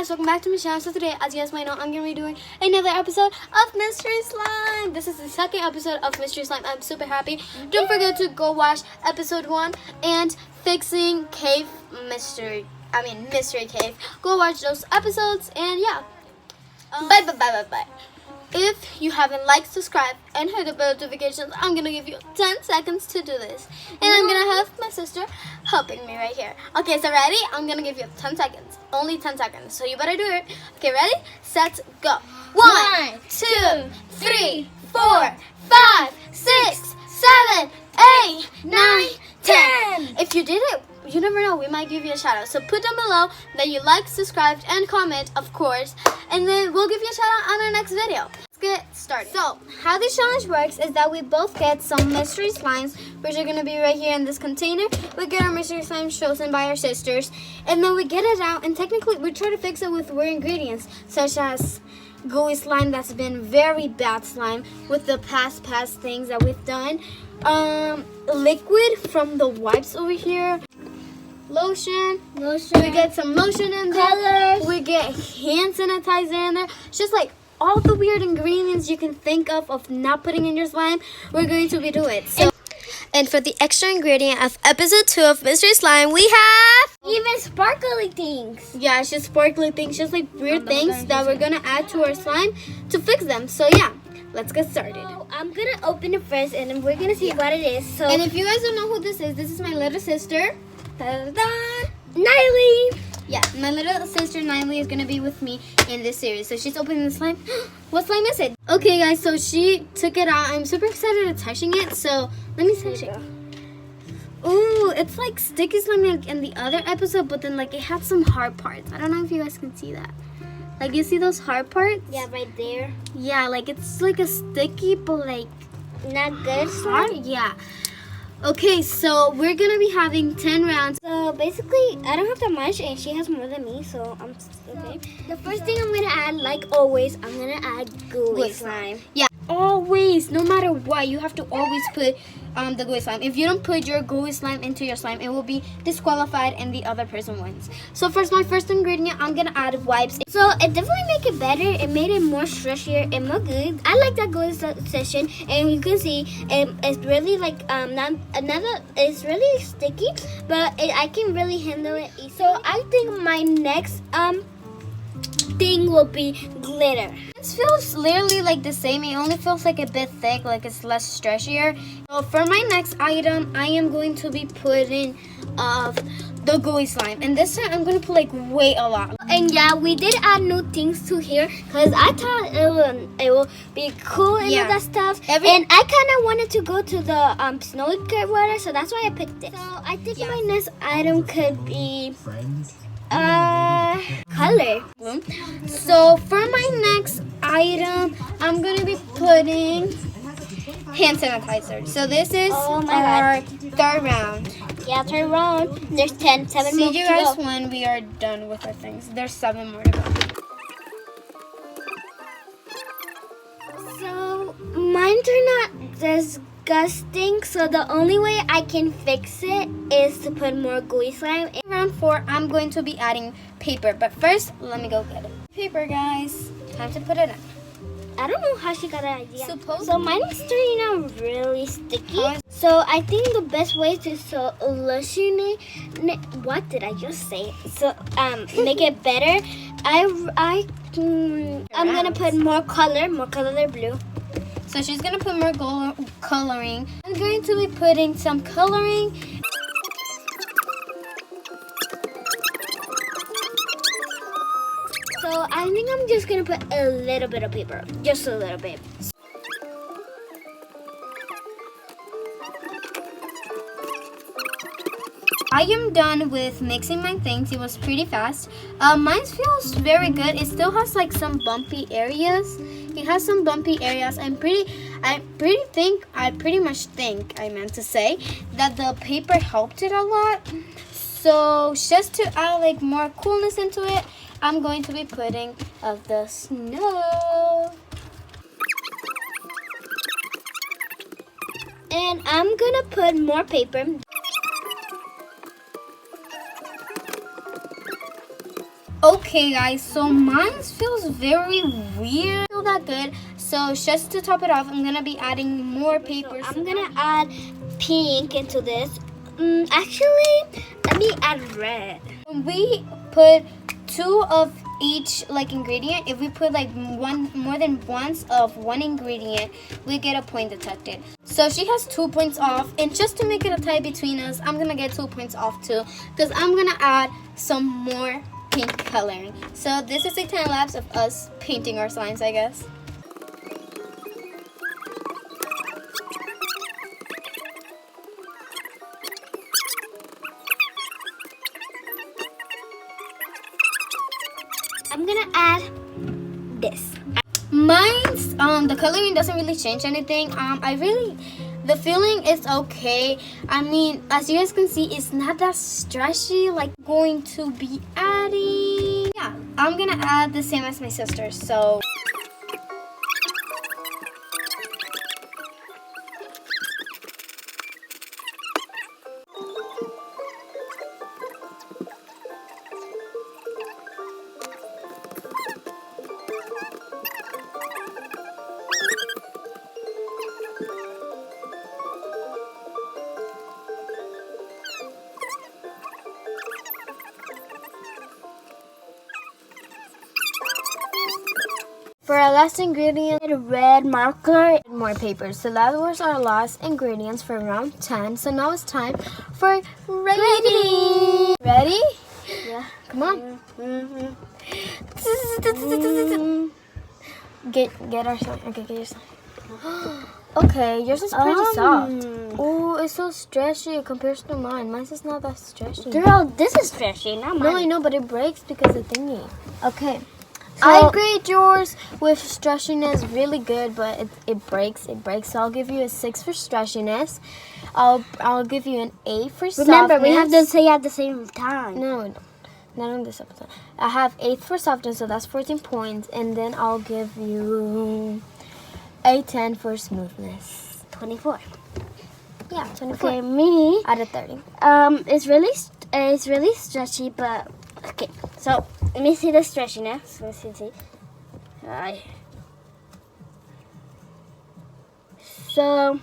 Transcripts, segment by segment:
guys, welcome back to my channel. So today, as you guys might know, I'm going to be doing another episode of Mystery Slime. This is the second episode of Mystery Slime. I'm super happy. Don't forget to go watch episode 1 and Fixing Cave Mystery Cave. Go watch those episodes and yeah. Bye. If you haven't liked, subscribe, and hit the bell notifications, I'm going to give you 10 seconds to do this. And I'm going to have my sister helping me right here. Okay, so ready? I'm going to give you 10 seconds. Only 10 seconds. So you better do it. Okay, ready? Set, go. 1, 2, 3, 4, 5, 6, 7, 8, 9, 10. If you did it, you never know, we might give you a shout out. So put down below that you like, subscribed, and comment, of course. And then we'll give you a shout out on our next video. Let's get started. So, how this challenge works is that we both get some mystery slimes, which are going to be right here in this container. We get our mystery slimes chosen by our sisters. And then we get it out, and technically we try to fix it with weird ingredients, such as gooey slime that's been very bad slime with the past things that we've done. Liquid from the wipes over here. Lotion. We get some lotion in there. Colors. We get hand sanitizer in there. It's just like all the weird ingredients you can think of not putting in your slime, we're going to be doing. So, and for the extra ingredient of episode 2 of Mystery Slime, we have even sparkly things. Yeah, it's just sparkly things, just like weird things that we're gonna add to our slime to fix them. So yeah, let's get started. So I'm gonna open it first, and then we're gonna see what it is. So, and if you guys don't know who this is my little sister. Niley. Yeah, my little sister Niley is gonna be with me in this series. So she's opening the slime. What slime is it? Okay, guys, so she took it out. I'm super excited to touching it. So let me touch it. Ooh, it's like sticky slime like in the other episode, but then like it had some hard parts. I don't know if you guys can see that. Like you see those hard parts? Yeah, right there. Yeah, like it's like a sticky, but like not good slime. Yeah. Okay, so we're gonna be having 10 rounds. So basically, I don't have that much, and she has more than me, so I'm okay. The first thing I'm gonna add, like always, I'm gonna add gooey slime. Yeah, always, no matter what, you have to always put the gooey slime. If you don't put your gooey slime into your slime, it will be disqualified and the other person wins. So first, my first ingredient, I'm gonna add wipes. So it definitely make it better. It made it more stretchier and more good. I like that gooey session, and you can see it's really like it's really sticky, but I can really handle it. So I think my next thing will be glitter. This feels literally like the same. It only feels like a bit thick, like it's less stretchier. So for my next item, I am going to be putting the gooey slime, and this time I'm going to put like way a lot. And yeah, we did add new things to here because I thought it will be cool and all that stuff. And I kind of wanted to go to the snow water, so that's why I picked this. So I think my next item could be color. So for my next item, I'm gonna be putting hand sanitizer. So this is our third round. Yeah, third round. There's 7 more. See you guys when we are done with our things. There's 7 more to go. So mine turned out disgusting, so the only way I can fix it is to put more gooey slime. In round 4, I'm going to be adding paper, but first, let me go get it. Paper, guys. Time to put it in. I don't know how she got that idea. So mine is turning out really sticky. So I think the best way to solution it, what did I just say? So make it better. I'm gonna put more color blue. So she's gonna put more coloring. I'm going to be putting some coloring. So I think I'm just gonna put a little bit of paper, just a little bit. I am done with mixing my things. It was pretty fast. Mine feels very good. It still has like some bumpy areas. It has some bumpy areas. I pretty much think I meant to say that the paper helped it a lot. So just to add like more coolness into it, I'm going to be putting the snow. And I'm gonna put more paper. Okay guys, so mine feels very weird. Feel that good. So just to top it off, I'm gonna be adding more papers. I'm gonna add pink into this. Actually, let me add red. When we put 2 of each like ingredient, if we put like more than once of one ingredient, we get a point deducted. So she has 2 points off, and just to make it a tie between us, I'm gonna get 2 points off too, because I'm gonna add some more pink coloring. So this is a time lapse of us painting our slimes, I guess. I'm gonna add this. Mine's the coloring doesn't really change anything. The feeling is okay. I mean, as you guys can see, it's not that stretchy like going to be adding. Yeah, I'm gonna add the same as my sister. So for our last ingredient, Red marker. more papers. So that was our last ingredients for round 10. So now it's time for grading. Ready? Yeah. Come on. Get our slime. Okay, get your slime. Okay, yours is pretty soft. Oh, it's so stretchy compared to mine. Mine's is not that stretchy. Girl, this is stretchy, not mine. No, I know, but it breaks because of thingy. Okay. So- I grade yours with stretchiness really good, but it breaks. It breaks. So I'll give you a 6 for stretchiness. I'll give you an 8 for softness. Remember, we have to say at the same time. No, not on this episode. I have 8 for softness, so that's 14 points, and then I'll give you a 10 for smoothness. 24. Yeah, 24. Okay, me. Out of 30. It's really stretchy, but okay. So let me see the stretchiness. Let's see. So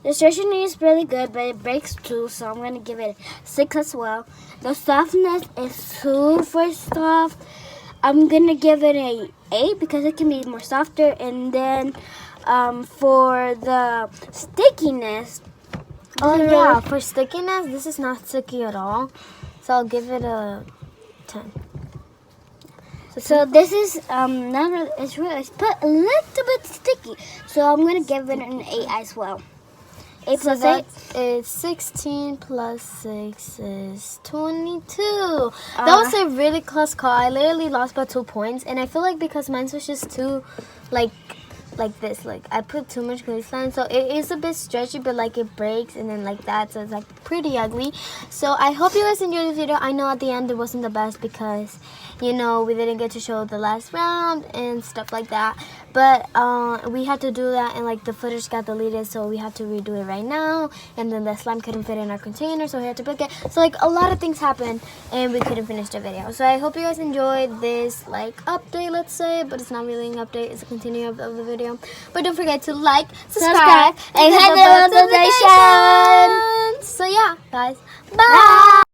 the stretchiness is really good, but it breaks too. So I'm gonna give it a 6 as well. The softness is super soft. I'm gonna give it a 8 because it can be more softer. And then for the stickiness. Oh yeah, for stickiness, this is not sticky at all. So I'll give it a 10. So this is not really, it's but a little bit sticky. So I'm gonna give it an 8 as well. 8 So plus 8. that is 16 plus 6 is 22. That was a really close call. I literally lost by 2 points, and I feel like because mine was just too like this, like I put too much glue slime, so it is a bit stretchy, but like it breaks and then like that, so it's like pretty ugly. So I hope you guys enjoyed this video. I know at the end it wasn't the best because, you know, we didn't get to show the last round and stuff like that, but we had to do that, and like the footage got deleted, so we had to redo it right now, and then the slime couldn't fit in our container, so we had to book it. So like a lot of things happened and we couldn't finish the video. So I hope you guys enjoyed this like update, let's say, but it's not really an update, it's a continue of the video. But don't forget to like, subscribe, and hit the notifications. So yeah, guys, bye.